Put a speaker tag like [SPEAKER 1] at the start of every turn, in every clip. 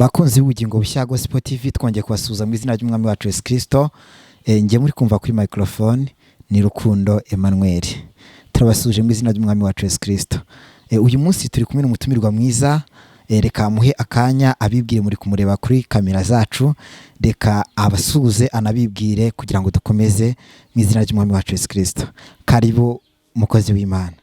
[SPEAKER 1] bakunzi b'ubugingo bushya Gospel TV twongeye kubasuhuza mu izina ry'umwami wacu Yesu Kristo. Ngiye muri kumva kuri microphone ni Rukundo Emmanuel. Turabasuje mu izina ry'umwami wacu Yesu Kristo. Uyu munsi turi kumwe n'umutumirwa mwiza. Reka muhe akanya abibwire muri kumureba kuri kamera zacu. Reka abasuhuze anabibwire kugira ngo dukomeze mu izina ry'umwami wacu Yesu Kristo. Karibu mukozi w'Imana.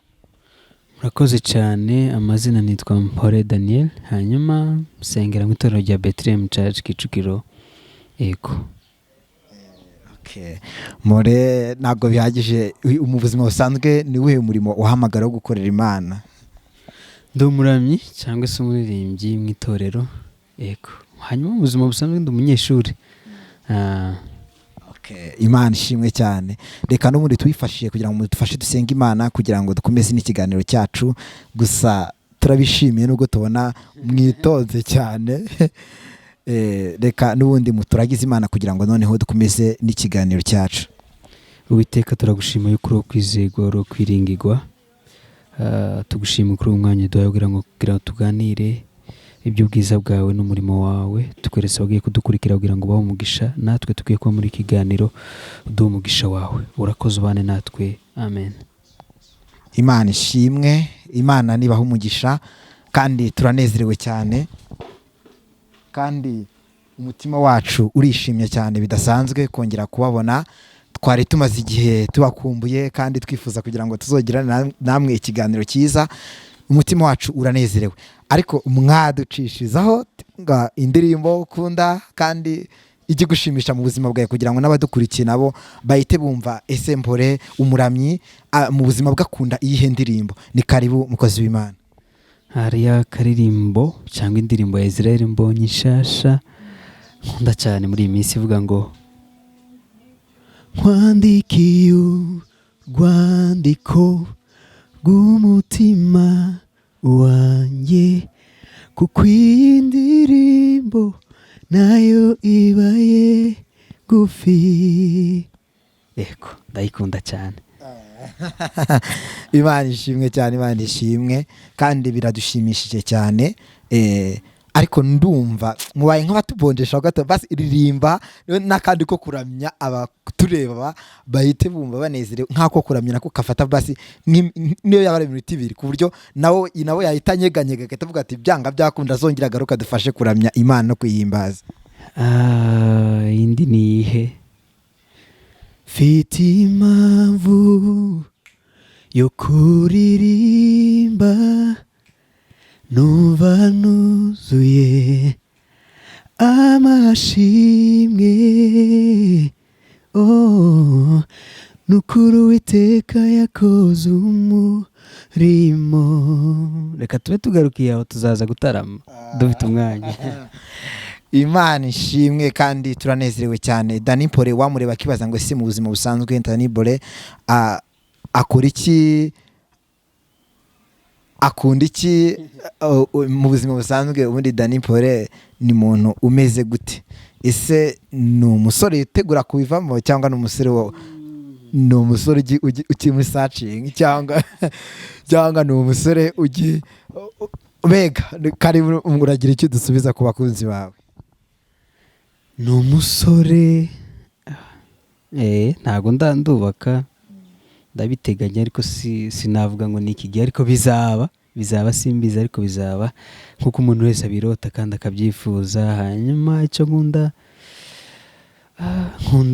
[SPEAKER 2] Murakoze cyane, amazina nitwa Mpore Daniel, hanyuma sengera mu itorero rya Bethlehem Church Kicukiro. Ego.
[SPEAKER 1] More ntabwo bihagije mu buzima busanzwe ni we umurimo uhamagara wo gukorera Imana?
[SPEAKER 2] Ndi umuramyi cyangwa se umuririmbyi mu itorero. Ego. Hanyuma mu buzima busanzwe ndi umunyeshuri.
[SPEAKER 1] Imana ishimwe cyane. Reka n'ubundi twifashishije kugira ngo dufashe dusenga Imana kugira ngo dukomeze n'ikiganiro cyacu. Gusa turabishimiye nubwo tubona mwitonze cyane. Reka n'ubundi muturagize Imana kugira ngo noneho dukomeze n'ikiganiro cyacu.
[SPEAKER 2] Uwiteka turagushima yuko uri kwizerwa, uri kwiringirwa. Tugushima kuri uyu mwanya duhaye kugira ngo tuganire iby'ubwiza bwawe n'umurimo wawe. Tukweretse abagiye kudukurikira kugira ngo bahe umugisha, natwe tugiye kuba muri ikiganiro uduhe umugisha wawe. Urakoze ubane natwe. Amen.
[SPEAKER 1] Imana ishimwe. Imana nibaha umugisha kandi turanezerewe cyane, kandi umutima wacu urishimye cyane bidasanzwe kongera kubabona. Twari tumaze igihe tubakumbuye kandi twifuza kugira ngo tuzogirane namwe ikiganiro cyiza. Umutima wacu uranezerewe, ariko mwaducishizaho indirimbo ukunda kandi ijye gushimisha mu buzima bwawe kugira ngo n'abadukurikiye nabo bahite bumva ese Mpore umuramyi mu buzima bwakunda iyihe ndirimbo. Ni karibu mukozi w'Imana.
[SPEAKER 2] Hariya karirimbo cyangwa indirimbo ya Israel mbonye ishasha nkunda cyane muri iyi minsi ivuga ngo nkwandikiye urwandiko rw'umutima wanjye, kuko iyi ndirimbo nayo ibaye gufi. Eko, ndayikunda cyane.
[SPEAKER 1] Imana ishimwe cyane, Imana ishimwe kandi biradushimishije cyane. Ariko ndumva mubaye nk'abatubonjesha gato basi iririmba n'akandi ko kuramya abatureba bahite bumva banezerewe nk'ako kuramya nako kafata basi niyo yabara iminota 2 ku buryo nawo yahita nyeganyega gatavuga ati byanga byakunda zongera garuka dufashe kuramya Imana no kuyihimbaza.
[SPEAKER 2] Indi nihe fiti impamvu yo kuririmba, numva nuzuye amashimwe. Nukuri Uwiteka yakoze umurimo. Reka tube tugarukiye aho tuzaza gutarama dufite umwanya.
[SPEAKER 1] Imana ishimwe kandi turanezerewe cyane. Mpore wamureba kibaza ngo si mu buzima busanzwe Mpore akora iki, akunda iki mu buzima busanzwe? Ubundi Mpore ni muntu umeze gute? Ese ni umusore yitegura kubivamo cyangwa ni umusore ukiri searching cyangwa ni umusore bega? Karibu uragira icyo dusubiza ku bakunzi bawe.
[SPEAKER 2] Ni umusore ntago ndandubaka, ndabiteganya ariko sinavuga ngo ni iki gihe, ariko bizaba simbiza, ariko bizaba nkuko umuntu wese abirota kandi akabyifuza. Hanyuma icyo nkunda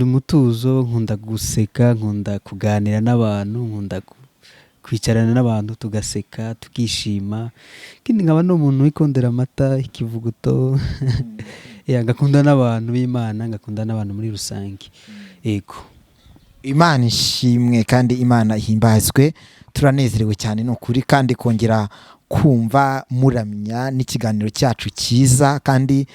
[SPEAKER 2] umutuzo, nkunda guseka, nkunda kuganira n'abantu, nkunda kwicarana n'abantu tugaseka tukishima. Kandi nkaba n'umuntu wikondera amata, ikivuguto. Ngakunda n'abantu b'Imana, ngakunda n'abantu muri rusange. Ego.
[SPEAKER 1] Imana ishimwe kandi Imana ihimbazwe. Turanezerewe cyane n'ukuri kandi kongera kumva muramya n'ikiganiro cyacu cyiza, kandi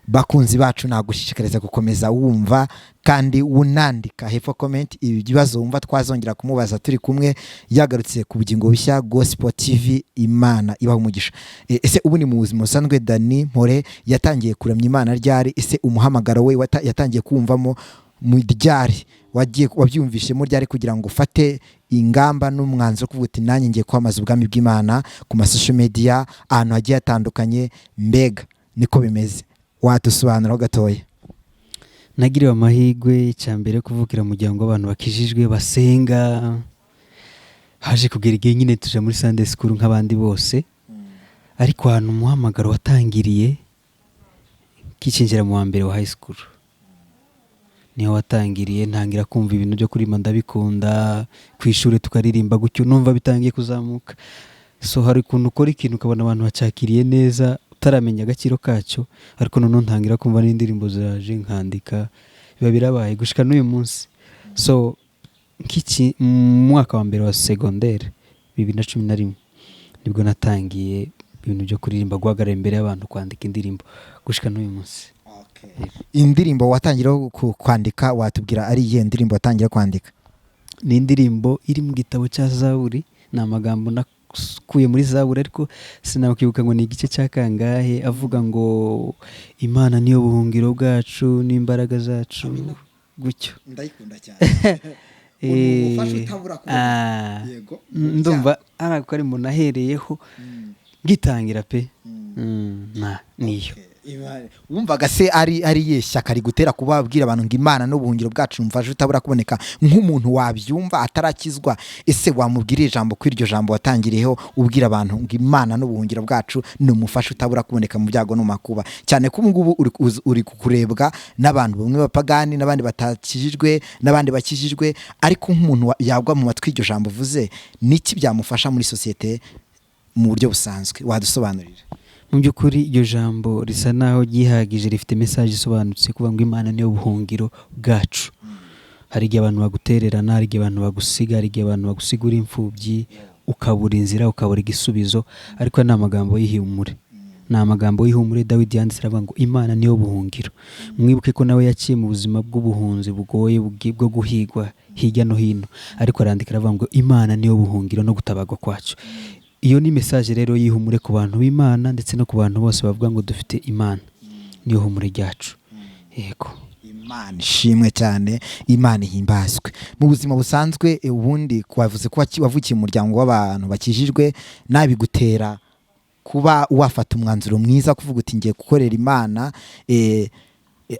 [SPEAKER 1] bakunzi bacu nagushishikariza gukomeza wumva kandi unandika hepfo comment ibibazo wumva twazongera kumubaza turi kumwe. Yagarutse ku bugingo bushya Gospel TV. Imana ibaha umugisha. Ese ubu ni mu buzima busanzwe Mpore yatangiye kuramya Imana ryari? Ese umuhamagaro we yatangiye kumvamo mu ryari? Wabyumvishemo ryari kugira ngo ufate ingamba n'umwanzuro kuvuga uti nanjye ngiye kwamaza ubwami bw'Imana ku social media ahantu hagiye hatandukanye? Mbega niko bimeze. wadusobanuraho gatoya?
[SPEAKER 2] nagiriwe amahirwe cyambere yo kuvukira mu muryango w'abantu bakijijwe basenga. Haje kugera igihe nyine tuje muri Sunday school nk'abandi bose, ariko ahantu umuhamagaro watangiriye kicinjira mu wa mbere wa high school niho watangiriye. Ntangira kumva ibintu byo kuririmba ndabikunda, ku ishuri tukaririmba gutyo numva bitangiye kuzamuka. So hari ukuntu ukora ikintu ukabona abantu bacakiriye neza utaramenya agaciro kacyo, ariko noneho ntangira kumva n'indirimbo zaje nkandika, biba birabaye gushika n'uyu munsi. So nk'iki mu mwaka wa mbere wa secondaire 2011 nibwo natangiye ibintu byo kuririmba, guhagarara imbere y'abantu kwandika indirimbo gushika n'uyu munsi.
[SPEAKER 1] Indirimbo watangira kwandika, watubwira ari iyihe ndirimbo watangira kwandika?
[SPEAKER 2] Ni indirimbo iri mu gitabo cya Zaburi, ni amagambo nakuye muri Zaburi ariko sinakwibuka ngo ni igice cya kangahe, avuga ngo Imana niyo buhungiro bwacu n'imbaraga zacu gutyo.
[SPEAKER 1] Ndayikunda cyane. Ubufasha utabura kubona. Yego.
[SPEAKER 2] Ndumva ari mu nahereyeho gitangira pe. Niyo.
[SPEAKER 1] Wumvaga se ari yeshyaka rigutera kubabwira abantu ngo Imana n'ubuhungiro bwacu mfasha utabura kuboneka, nk'umuntu wabyumva atarakizwa? Ese wamubwira ijambo ko iryo jambo watangiriyeho ubwira abantu ngo Imana n'ubuhungiro bwacu ni umufasha utabura kuboneka mu byago no makuba, cyane ko ngubu uri kukurebwa n'abantu bamwe bapagani n'abandi batakijijwe n'abandi bakijijwe, ariko nk'umuntu yagwa mu matwi iryo jambo uvuze, niki byamufasha muri societe mu buryo busanzwe? Wadusobanurira?
[SPEAKER 2] Mu by'ukuri iryo jambo risa naho ryihagije, rifite message isobanutse kuvuga ngo Imana niyo buhungiro bwacu. Hari igihe abantu bagutererana, hari igihe abantu bagusiga, hari igihe abantu bagusigura imfubyi, ukabura inzira, ukabura igisubizo, ariko ni amagambo y'ihumure. Ni amagambo y'ihumure Dawidi yanditse aravuga ngo Imana niyo buhungiro. Mwibuke ko nawe yaciye mu buzima bw'ubuhunzi bugoye bwo guhigwa hirya no hino, ariko arandika aravuga ngo Imana niyo buhungiro no gutabagwa kwacu. Iyo ni message rero yihumure ku bantu b'Imana ndetse no ku bantu bose bavuga ngo dufite Imana niyo humure ryacu. Yego,
[SPEAKER 1] Imana ishimwe cyane, Imana ihimbazwe. Mu buzima busanzwe ubundi kwavuze ko wavukiye mu muryango w'abantu bakijijwe, nabigutera kuba wafata umwanzuro mwiza kuvuga uti ngiye gukorera Imana,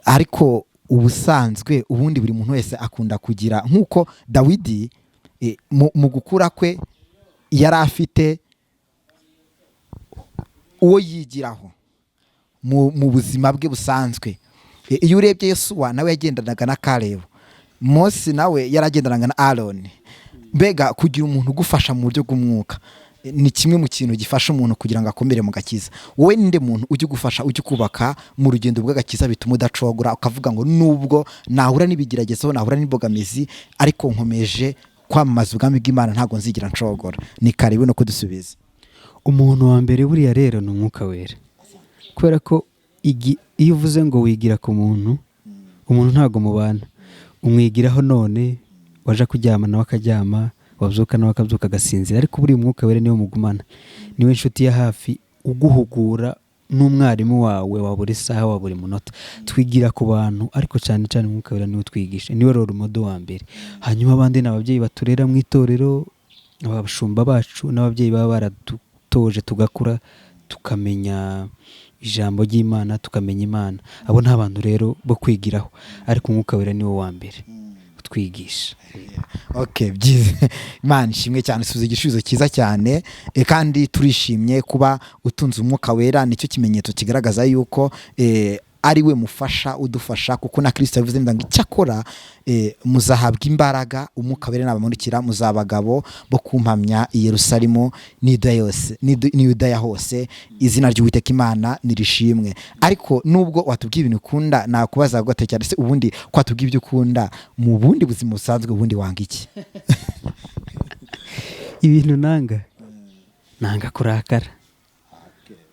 [SPEAKER 1] ariko ubusanzwe ubundi buri muntu wese akunda kugira, nk'uko Dawidi mu gukura kwe yari afite uwo yigiraho mu buzima bwe busanzwe. Iyo urebye Yesu nawe yagendanaga na Kalebo, Mose nawe yaragendanaga na Aroni. Mbega kugira umuntu ugufasha mu buryo bw'umwuka ni kimwe mu kintu gifasha umuntu kugira ngo akomere mu gakiza. Wowe ninde muntu ujye ugufasha, ujye kubaka mu rugendo bw'agakiza bituma udacogora, ukavuga ngo nubwo nahura n'ibigeragezo, nahura n'imbogamizi, ariko nkomeje kwamamaza ubwami bw'Imana, ntabwo nzigira ncogora? Ni karibu no kudusubiza.
[SPEAKER 2] Umuntu wa mbere buriya rero ni Umwuka Wera, kubera ko iyo uvuze ngo wigira ku muntu, umuntu ntabwo mubana, umwigiraho none waje kuryama nawe akaryama, wabyuka nawe akabyuka agasinzira, ariko buriya Umwuka Wera niwe mugumana, niwe nshuti ya hafi uguhugura, n'umwarimu wawe wa buri saha, wa buri munota. Twigira ku bantu, ariko cyane cyane Umwuka Wera niwe twigisha, niwe role model wa mbere. Hanyuma abandi n'ababyeyi baturera mu itorero, abashumba bacu n'ababyeyi baba baradutoje tugakura, tukamenya ijambo ry'Imana, tukamenya Imana. Abo nta bantu rero bo kwigiraho, ariko Umwuka Wera niwe wa mbere twigisha.
[SPEAKER 1] Okay, byiza. Imana ishimwe cyane, subiza igisubizo cyiza cyane, kandi turishimye kuba utunze Umwuka Wera. Nicyo kimenyetso kigaragaza yuko ari we mufasha udufasha, kuko na Kristo yavuze ngo icyakora muzahabwa imbaraga Umwuka Wera nabamurikira, muzabagabo bo kumpamya i Yerusalemu ni Yudaya hose, izina ry'Uwiteka Imana nirishimwe. Ariko nubwo watubwiye ibintu ukunda, nakubaza gute cyane, se ubundi kwatubwiye ibyo ukunda mu bundi buzima busanzwe, ubundi wanga iki?
[SPEAKER 2] Ibintu nanga kurakara,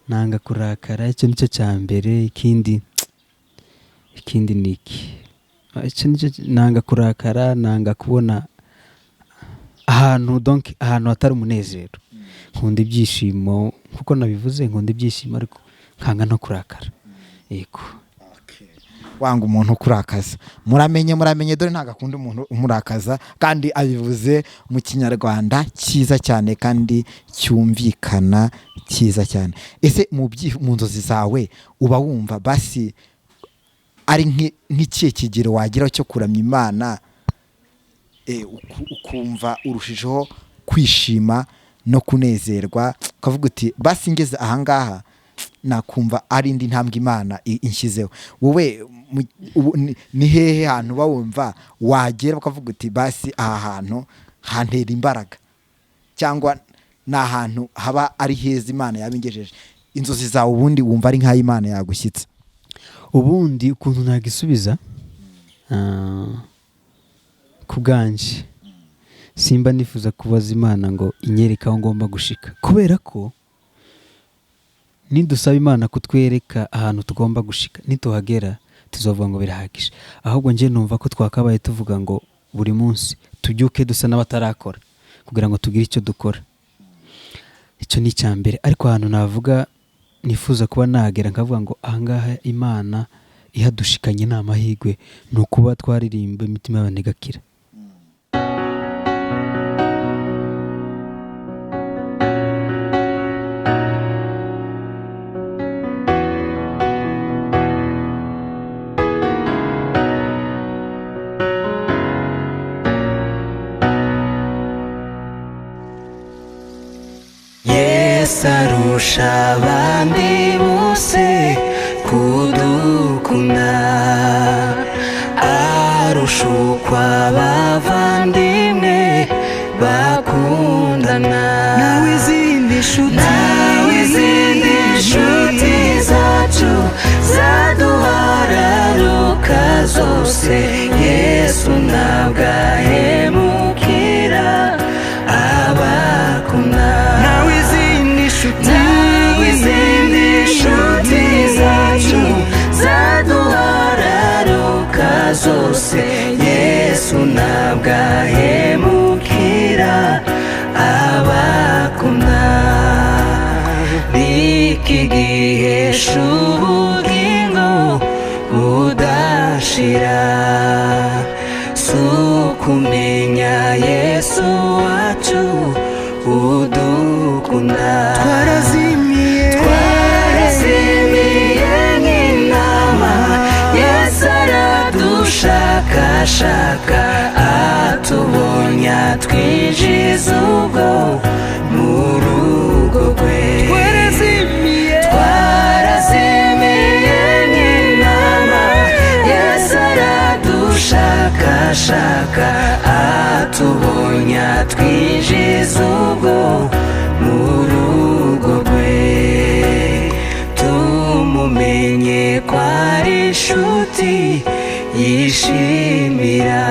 [SPEAKER 2] nanga kurakara, icyo nicyo cya mbere. Ikindi ni iki? Nanga kurakara, nanga kubona ahantu hatari umunezero. Nkunda ibyishimo, kuko nabivuze, nkunda ibyishimo, ariko nkanga no kurakara. Yego.
[SPEAKER 1] Wanga umuntu kurakaza. Muramenye dore ntago akunda umuntu umurakaza, kandi abivuze mu Kinyarwanda cyiza cyane kandi cyumvikana cyiza cyane. Ese mu nzozi zawe uba wumva basi ari nk'ikihe kigero wageraho cyo kuramya Imana ukumva urushijeho kwishima no kunezerwa, ukavuga uti basi ngeze ahangaha nakumva ari indi ntambwe Imana inshyizeho. Wowe ni hehe hantu wumva wagera ukavuga uti basi aha hantu hantera imbaraga, cyangwa ni ahantu haba ari heza Imana yabingejeje, inzozi zawe ubundi wumva ari nk'aho Imana yagushyitse?
[SPEAKER 2] ubundi ukuntu nagisubiza ku bwanjye simba nifuza kubaza Imana ngo inyereke aho ngomba gushika, kubera ko nidusaba Imana kutwereka ahantu tugomba gushika nituhagera tuzavuga ngo birahagije. Ahubwo njye numva ko twakabaye tuvuga ngo buri munsi tubyuke dusa n'abatarakora kugira ngo tugire icyo dukora. Icyo ni icya mbere. Ariko ahantu navuga nifuza kuba nagera nkavuga ngo ahangaha Imana ihadushikanye ni amahirwe, ni ukuba twaririmba imitima y'abantu igakira.
[SPEAKER 3] Yesu arusha abandi bose kudukunda, arusha uko abavandimwe bakundana. Nawe izindi nshuti zacu zaduhararuka zose, Yesu ntabwo ahemukira abakunda. Nawe izindi nshuti zacu zaduhararuka zose, Yesu ntabwo ahemukira abakunda. Bikigihesha ubugingo budashira, sukumenya Yesu wacu udukunda. Twarazimiye nk'inama, Yesu aradushakashaka, atubonye atwinjiza ubwo mu rugo rwe. Twarazimiye nk'inama, Yesu aradushakashaka, atubonye atwinjiza ubwo mu rugo rwe. Tumumenye ko ari inshuti yishimira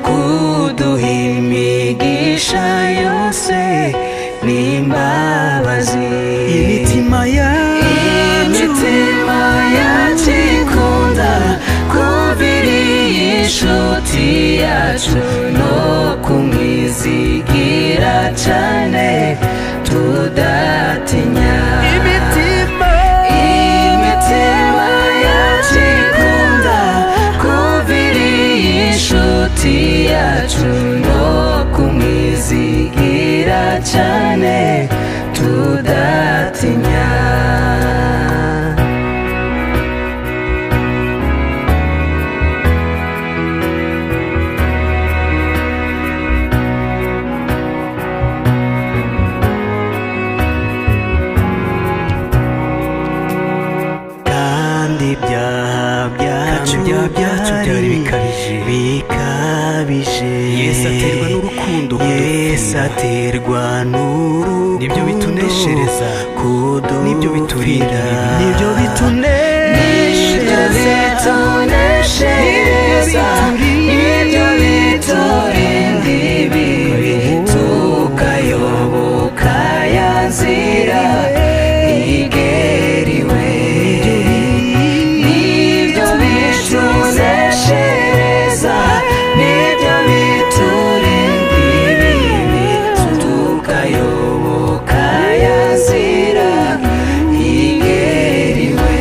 [SPEAKER 3] kuduha imigisha yose n'imbabazi. Imitima yacu ikunda kumviriye inshuti yacu no kumwizigira cyane tudatinya. Imitima yacu ikunda kumviriye inshuti yacu no kumwizigira cyane tudatinya. Kandi ibyaha byacu byari bikabije, Yesu aterwa n'urukundo, nibyo bituneshereza, nibyo biturinda, nibyo biturinda ibibi, tukayoboka ya nzira igeriwe. Nibyo bituneshereza, nibyo biturinda ibibi, tukayoboka ya nzira igeriwe.